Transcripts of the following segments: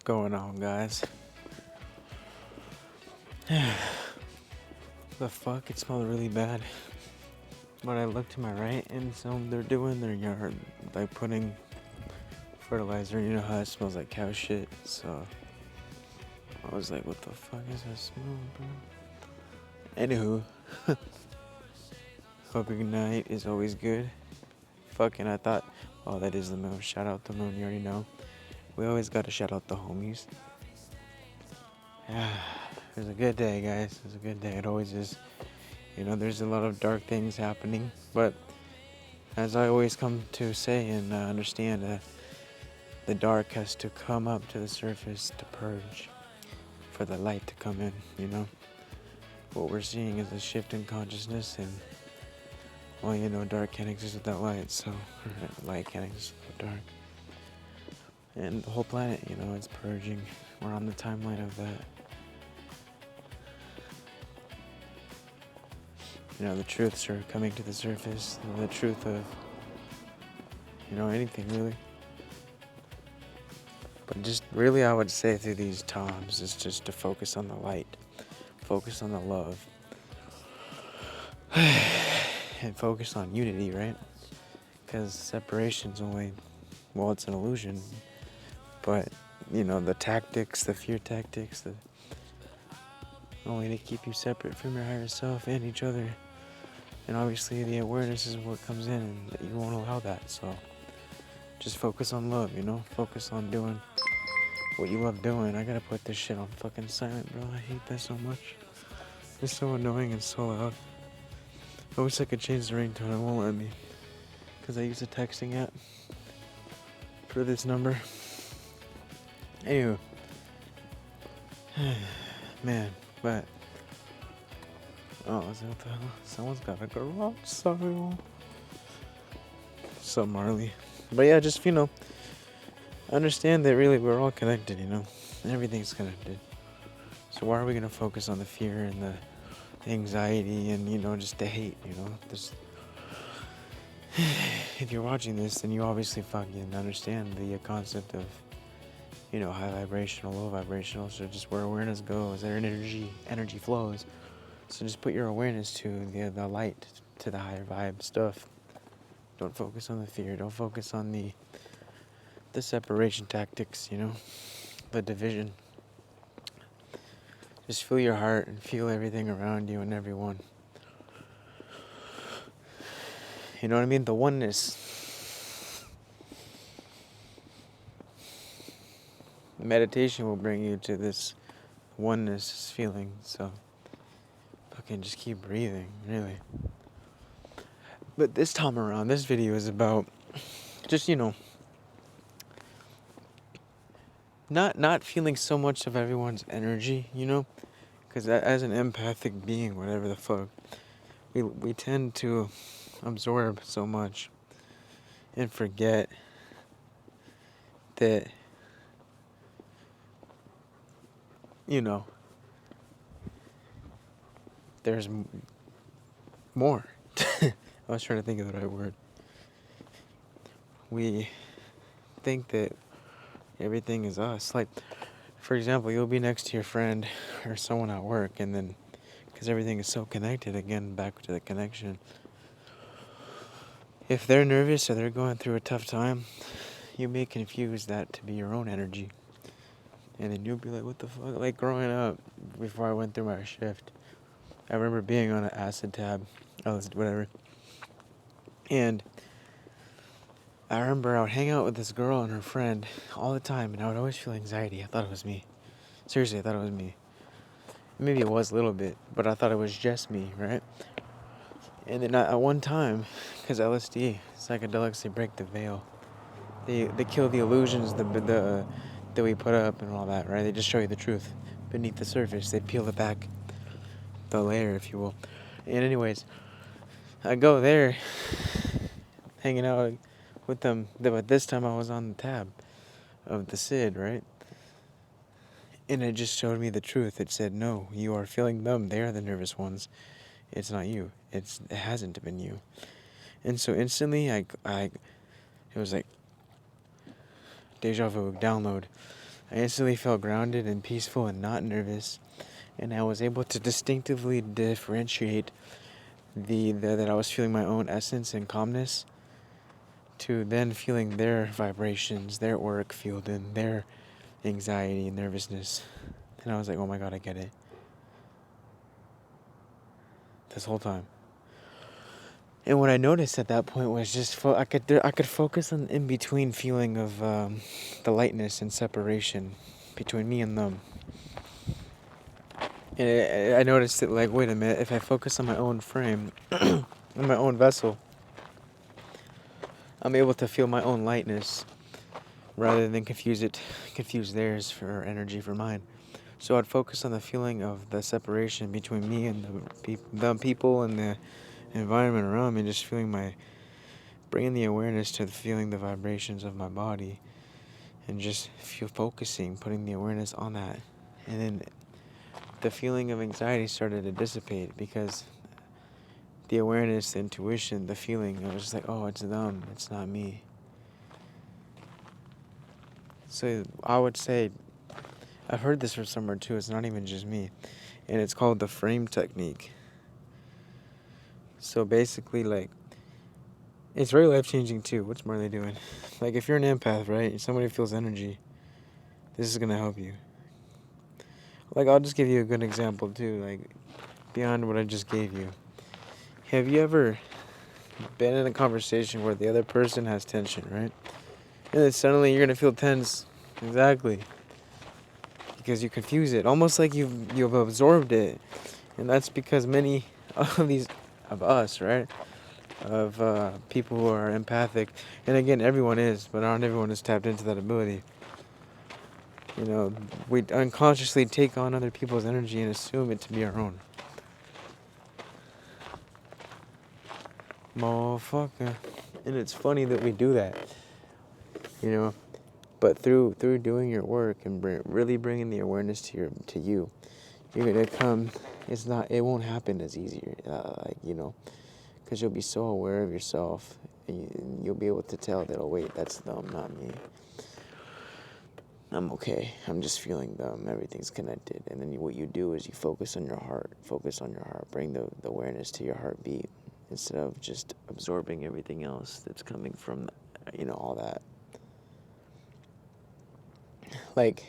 going on, guys? The fuck? It smelled really bad. But I looked to my right and so they're doing their yard, like putting fertilizer. You know how it smells like cow shit? So I was like, what the fuck is that smell, bro? Anywho, hoping night is always good. Fucking, I thought, oh, that is the moon. Shout out the moon, you already know. We always gotta shout out the homies. It was a good day, guys. It was a good day. It always is. You know, there's a lot of dark things happening, but as I always come to say and understand, the dark has to come up to the surface to purge, for the light to come in, you know? What we're seeing is a shift in consciousness, and, well, you know, dark can't exist without light, so, light can't exist without dark. And the whole planet, you know, it's purging. We're on the timeline of that. You know, the truths are coming to the surface, the truth of, you know, anything really. But just really, I would say through these times is just to focus on the light, focus on the love, and focus on unity, right? Because separation's only, well, it's an illusion. But, you know, the tactics, the fear tactics, the only to keep you separate from your higher self and each other. And obviously the awareness is what comes in, and that you won't allow that. So just focus on love, you know? Focus on doing what you love doing. I gotta put this shit on fucking silent, bro. I hate that so much. It's so annoying and so loud. I wish I could change the ringtone. It won't let me. Because I use a texting app for this number. Anyway. Man, but... Oh, is that what the hell? Someone's got a garage sale. What's up, Marley? But yeah, just, you know, understand that really we're all connected, you know? Everything's connected. So why are we going to focus on the fear and the anxiety and, you know, just the hate, you know? If you're watching this, then you obviously fucking understand the concept of, you know, high vibrational, low vibrational. So just where awareness goes, there energy flows. So just put your awareness to the light, to the higher vibe stuff. Don't focus on the fear. Don't focus on the separation tactics, you know, the division. Just feel your heart and feel everything around you and everyone. You know what I mean? The oneness. Meditation will bring you to this oneness feeling, so fucking just keep breathing, really. But this time around, this video is about just, you know, not feeling so much of everyone's energy, you know? Because as an empathic being, whatever the fuck, we tend to absorb so much and forget that, you know, there's more. I was trying to think of the right word. We think that everything is us. Like, for example, you'll be next to your friend or someone at work, and then, because everything is so connected, again, back to the connection, if they're nervous or they're going through a tough time, you may confuse that to be your own energy. And then you'll be like, what the fuck? Like, growing up, before I went through my shift, I remember being on an acid tab, whatever, and I remember I would hang out with this girl and her friend all the time, and I would always feel anxiety. I thought it was me. Seriously, I thought it was me. Maybe it was a little bit, but I thought it was just me, right? And then at one time, because LSD, psychedelics, they break the veil. They kill the illusions that we put up and all that, right? They just show you the truth beneath the surface. They peel it back, the layer, if you will. And anyways, I go there, hanging out with them, but this time I was on the tab of the SID, right? And it just showed me the truth. It said, no, you are feeling them. They are the nervous ones. It's not you. It hasn't been you. And so instantly, it was like deja vu, download. I instantly felt grounded and peaceful and not nervous, and I was able to distinctively differentiate that I was feeling my own essence and calmness to then feeling their vibrations, their auric field, and their anxiety and nervousness. And I was like, oh my god, I get it. This whole time. And what I noticed at that point was just I could focus on in between feeling of the lightness and separation between me and them. And I noticed that, like, wait a minute, if I focus on my own frame, on my own vessel, I'm able to feel my own lightness rather than confuse theirs for energy for mine. So I'd focus on the feeling of the separation between me and the people and the environment around me, just bringing the awareness to feeling the vibrations of my body, and just putting the awareness on that. And then the feeling of anxiety started to dissipate because the awareness, the intuition, the feeling, I was just like, oh, it's them, it's not me. So I would say, I've heard this from somewhere too, it's not even just me, and it's called the frame technique. So basically, like, it's very life-changing too. What's Marley doing? Like, if you're an empath, right, somebody feels energy, this is going to help you. Like, I'll just give you a good example too, like, beyond what I just gave you. Have you ever been in a conversation where the other person has tension, right? And then suddenly you're going to feel tense. Exactly. Because you confuse it. Almost like you've absorbed it. And that's because many of us, right? Of people who are empathic. And again, everyone is, but not everyone is tapped into that ability. You know, we unconsciously take on other people's energy and assume it to be our own. Motherfucker. And it's funny that we do that, you know. But through doing your work and really bringing the awareness to you, you're gonna come. It won't happen as easier, because you'll be so aware of yourself, and you'll be able to tell that, oh wait, that's them, not me. I'm okay. I'm just feeling them. Everything's connected. And then what you do is you focus on your heart. Bring the awareness to your heartbeat instead of just absorbing everything else that's coming from, all that. Like,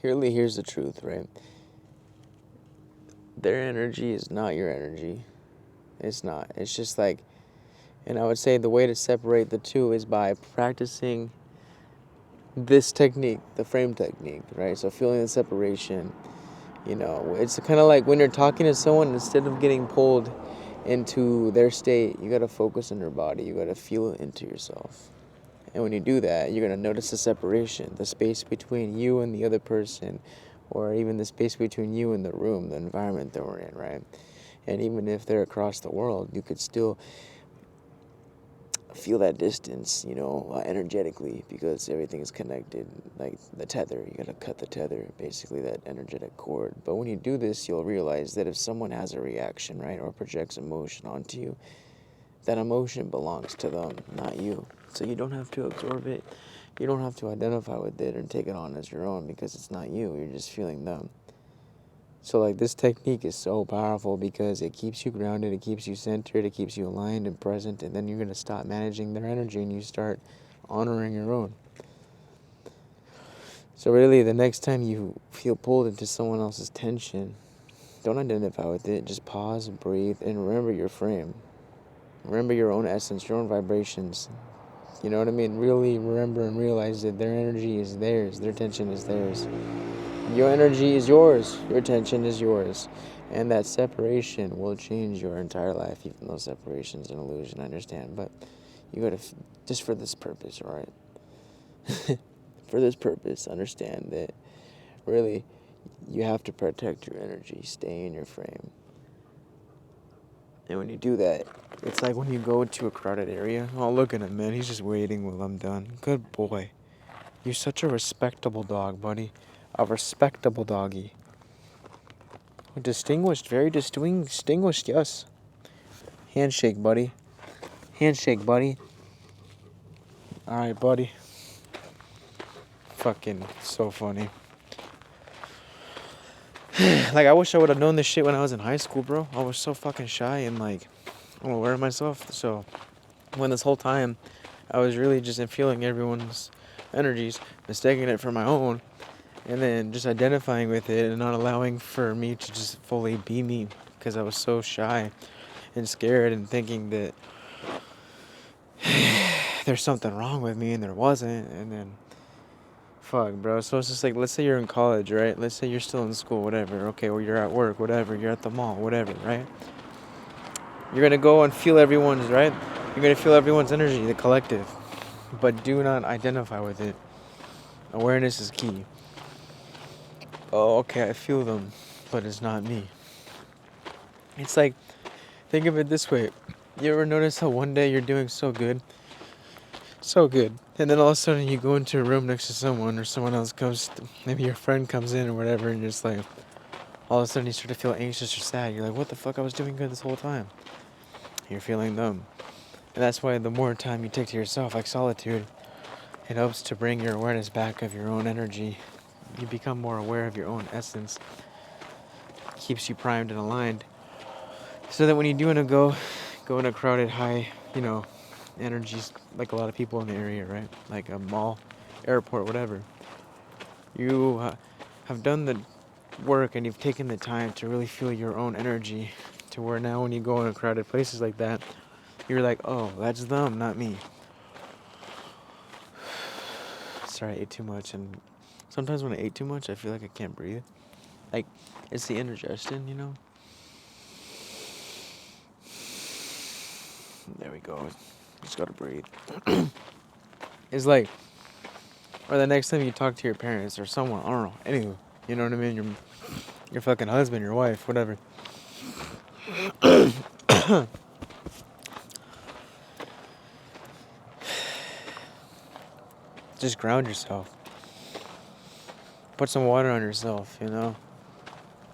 here's the truth, right? Their energy is not your energy. It's not. It's just like, and I would say the way to separate the two is by practicing this technique, the frame technique, right? So feeling the separation, it's kind of like when you're talking to someone, instead of getting pulled into their state, you got to focus on your body. You got to feel it into yourself. And when you do that, you're going to notice the separation, the space between you and the other person, or even the space between you and the room, the environment that we're in, right? And even if they're across the world, you could still feel that distance, energetically, because everything is connected. Like the tether, you got to cut the tether, basically that energetic cord. But when you do this, you'll realize that if someone has a reaction, right, or projects emotion onto you, that emotion belongs to them, not you. So you don't have to absorb it. You don't have to identify with it and take it on as your own, because it's not you. You're just feeling them. So, like, this technique is so powerful because it keeps you grounded, it keeps you centered, it keeps you aligned and present, and then you're going to stop managing their energy and you start honoring your own. So really, the next time you feel pulled into someone else's tension, don't identify with it. Just pause, breathe, and remember your frame. Remember your own essence, your own vibrations. You know what I mean? Really remember and realize that their energy is theirs. Their tension is theirs. Your energy is yours. Your tension is yours. And that separation will change your entire life, even though separation is an illusion, I understand. But you gotta, just for this purpose, alright? For this purpose, understand that really you have to protect your energy. Stay in your frame. And when you do that, it's like when you go to a crowded area. Oh, look at him, man. He's just waiting while I'm done. Good boy. You're such a respectable dog, buddy. A respectable doggy. Distinguished, very distinguished, yes. Handshake, buddy. Handshake, buddy. Alright, buddy. fucking so funny. Like, I wish I would have known this shit when I was in high school, bro. I was so fucking shy and, like, unaware of myself. So, when this whole time, I was really just feeling everyone's energies, mistaking it for my own, and then just identifying with it and not allowing for me to just fully be me. Because I was so shy and scared and thinking that there's something wrong with me and there wasn't. And then, fuck, bro. So it's just like, let's say you're in college, right? Let's say you're still in school, whatever. Okay, or you're at work, whatever. You're at the mall, whatever, right? You're going to go and feel everyone's, right? You're going to feel everyone's energy, the collective. But do not identify with it. Awareness is key. Oh, okay, I feel them, but it's not me. It's like, think of it this way. You ever notice how one day you're doing so good? So good. And then all of a sudden you go into a room next to someone or someone else comes, maybe your friend comes in or whatever, and you're just like, all of a sudden you start to feel anxious or sad. You're like, what the fuck, I was doing good this whole time. You're feeling them. And that's why the more time you take to yourself, like solitude, it helps to bring your awareness back of your own energy. You become more aware of your own essence. Keeps you primed and aligned. So that when you do want to go in a crowded, high, energies, like a lot of people in the area, right? Like a mall, airport, whatever. You have done the work and you've taken the time to really feel your own energy to where now when you go in crowded places like that, you're like, oh, that's them, not me. Sorry, I ate too much, and sometimes when I ate too much, I feel like I can't breathe. Like, it's the indigestion, There we go. Just gotta breathe. It's like, or the next time you talk to your parents or someone, I don't know, anywho, you know what I mean? Your fucking husband, your wife, whatever. Just ground yourself. Put some water on yourself,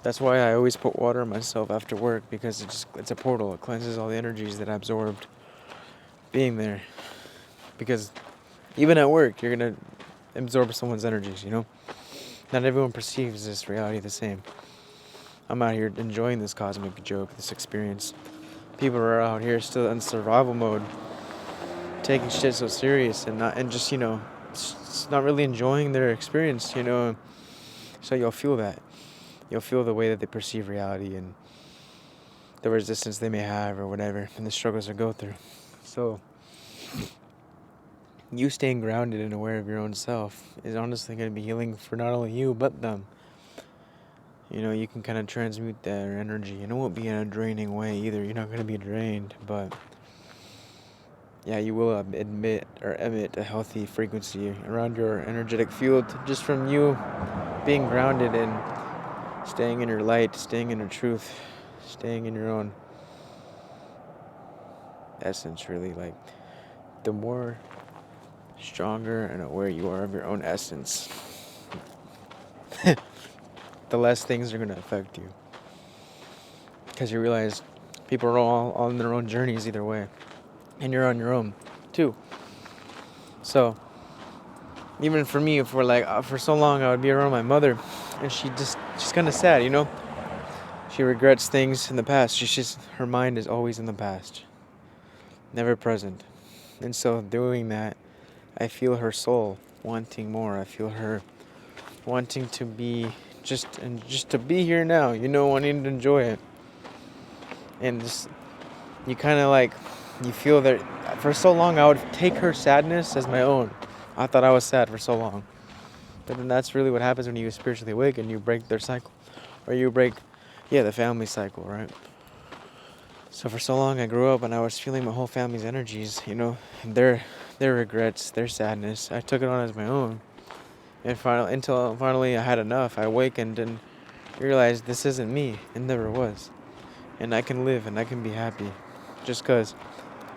That's why I always put water on myself after work, because it's a portal. It cleanses all the energies that I absorbed being there. Because even at work, you're going to absorb someone's energies, Not everyone perceives this reality the same. I'm out here enjoying this cosmic joke, this experience. People are out here still in survival mode, taking shit so serious and just not really enjoying their experience, So you'll feel that. You'll feel the way that they perceive reality and the resistance they may have or whatever, and the struggles they go through. So you staying grounded and aware of your own self is honestly going to be healing for not only you, but them. You can kind of transmute their energy, and it won't be in a draining way either. You're not going to be drained, but yeah, you will emit a healthy frequency around your energetic field just from you being grounded and staying in your light, staying in your truth, staying in your own essence, really. Like, the more stronger and aware you are of your own essence, the less things are going to affect you. Because you realize people are all on their own journeys either way. And you're on your own, too. So, even for me, for so long I would be around my mother, and she's kind of sad, She regrets things in the past. Her mind is always in the past, never present. And so doing that, I feel her soul wanting more. I feel her wanting to be just to be here now, wanting to enjoy it. And you kind of you feel that for so long I would take her sadness as my own. I thought I was sad for so long. But then that's really what happens when you spiritually awaken. You break their cycle. Or you break, the family cycle, right? So for so long I grew up and I was feeling my whole family's energies, their regrets, their sadness. I took it on as my own. And finally I had enough. I awakened and realized this isn't me. It never was. And I can live and I can be happy. Just because.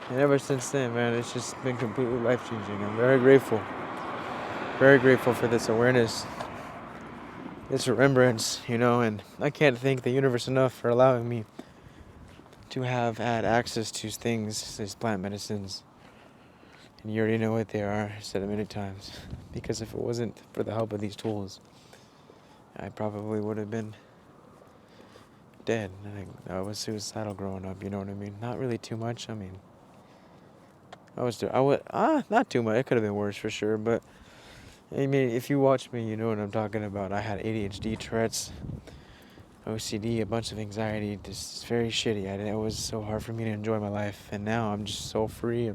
And ever since then, man, it's just been completely life-changing. I'm very grateful. Very grateful for this awareness. This remembrance, and I can't thank the universe enough for allowing me to have had access to things, these plant medicines, And you already know what they are. I said it many times. Because if it wasn't for the help of these tools, I probably would have been dead. I was suicidal growing up, you know what I mean? Not really too much. I mean, not too much. It could have been worse for sure, but I mean, if you watch me, you know what I'm talking about. I had ADHD, Tourette's, OCD, a bunch of anxiety. Just very shitty. It was so hard for me to enjoy my life, and now I'm just so free.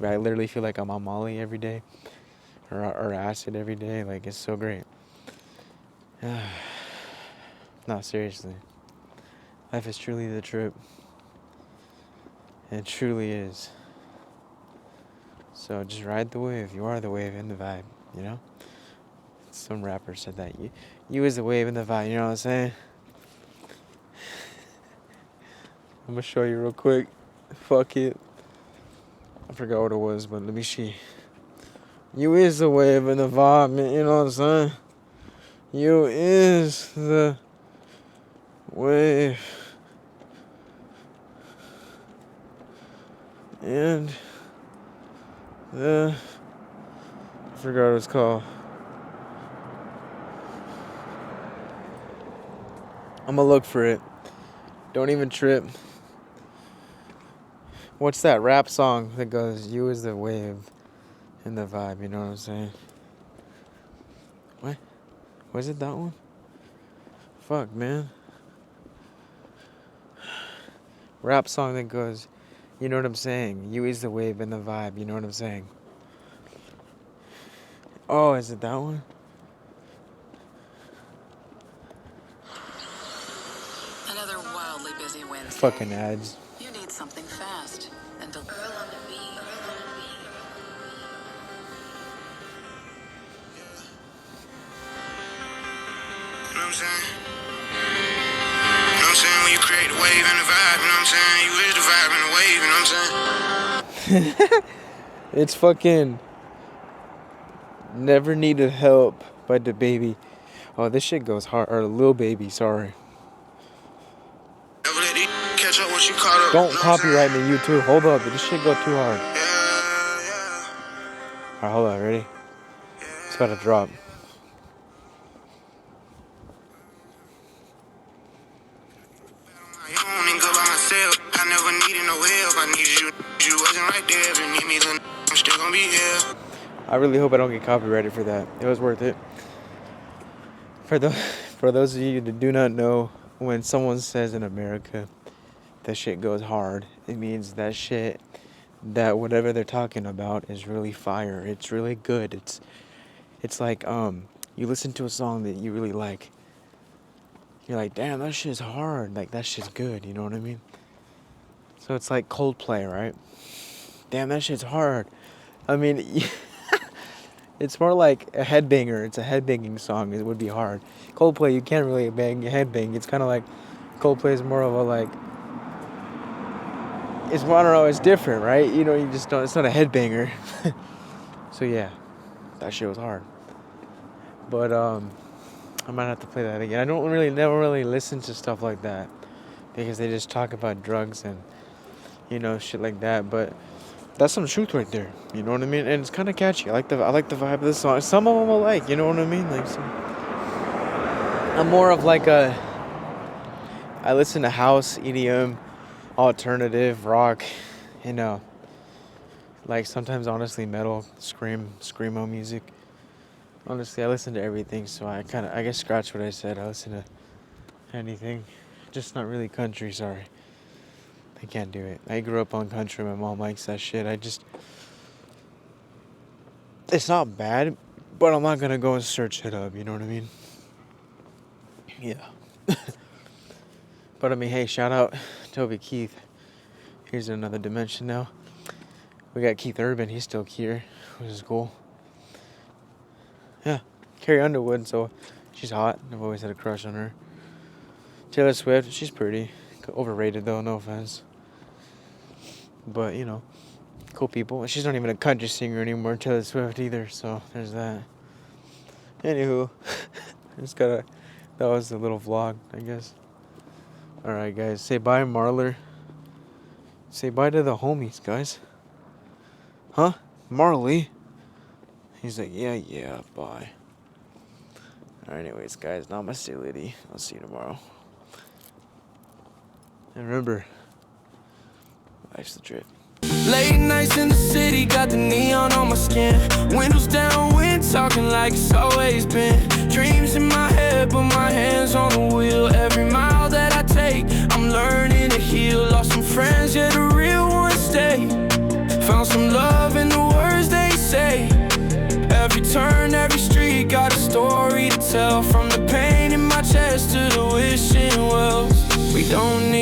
I literally feel like I'm on Molly every day, or acid every day. Like, it's so great. No, seriously. Life is truly the trip. It truly is. So just ride the wave. You are the wave and the vibe, you know? Some rapper said that. You is the wave and the vibe, you know what I'm saying? I'm gonna show you real quick. Fuck it. I forgot what it was, but let me see. You is the wave and the vibe, man, you know what I'm saying? You is the wave and I forgot what it's called. I'm gonna look for it. Don't even trip. What's that rap song that goes, you is the wave and the vibe, you know what I'm saying? What? Was it that one? Fuck, man. Rap song that goes, you know what I'm saying? You is the wave and the vibe, you know what I'm saying? Oh, is it that one? Another wildly busy Wednesday. Fucking ads. You need something fast and Earl on the beat. You know what I'm saying? You know what I'm saying? When you create the wave and the vibe, you know what I'm saying? You is the vibe and the wave, you know what I'm saying? It's fucking Never Needed Help by the Baby. Oh, this shit goes hard. Or Lil Baby, sorry. Never let it catch up what you caught up. Don't You know what I'm copyright me, saying? you too. Hold up, this shit go too hard. Yeah. Alright, hold on, ready? It's about to drop. You don't even go by myself. I never needed no help. I needed you. You wasn't right there. If you need me, then I'm still gonna be here. I really hope I don't get copyrighted for that. It was worth it. For those of you that do not know, when someone says in America that shit goes hard, it means that whatever they're talking about is really fire. It's really good. It's like you listen to a song that you really like. You're like, damn, that shit's hard. Like, that shit's good. You know what I mean? So it's like Coldplay, right? Damn, that shit's hard. I mean, it's more like a headbanger. It's a headbanging song. It would be hard. Coldplay, you can't really bang a headbang. It's kind of like Coldplay is more of a like. It's I don't know. It's different, right? You know, you just don't. It's not a headbanger. So yeah, that shit was hard. But I might have to play that again. I never really listen to stuff like that because they just talk about drugs and shit like that. But that's some truth right there. You know what I mean? And it's kind of catchy. I like the vibe of the song. Some of them I like. You know what I mean? Like I'm more of like I listen to house, EDM, alternative, rock. Like sometimes honestly metal, screamo music. Honestly, I listen to everything, so I guess scratch what I said. I listen to anything, just not really country. Sorry, I can't do it. I grew up on country. My mom likes that shit. It's not bad, but I'm not gonna go and search it up. You know what I mean? Yeah. But I mean, hey, shout out Toby Keith. Here's another dimension now. We got Keith Urban. He's still here, which is cool. Yeah, Carrie Underwood, so she's hot. I've always had a crush on her. Taylor Swift, she's pretty. Overrated though, no offense. But, cool people. She's not even a country singer anymore, Taylor Swift either, so there's that. Anywho, that was a little vlog, I guess. Alright, guys, say bye, Marler. Say bye to the homies, guys. Huh? Marley? He's like, yeah, bye. Alright, anyways, guys, namaste, lady. I'll see you tomorrow. And remember, life's the trip. Late nights in the city, got the neon on my skin. Windows down, wind talking like it's always been. Dreams in my head, but my hands on the wheel. Every mile that I take, I'm learning to heal. Lost some friends, yeah, the real ones stay. Found some love in the words they say. Every turn, every street, got a story to tell. From the pain in my chest to the wishing wells. We don't need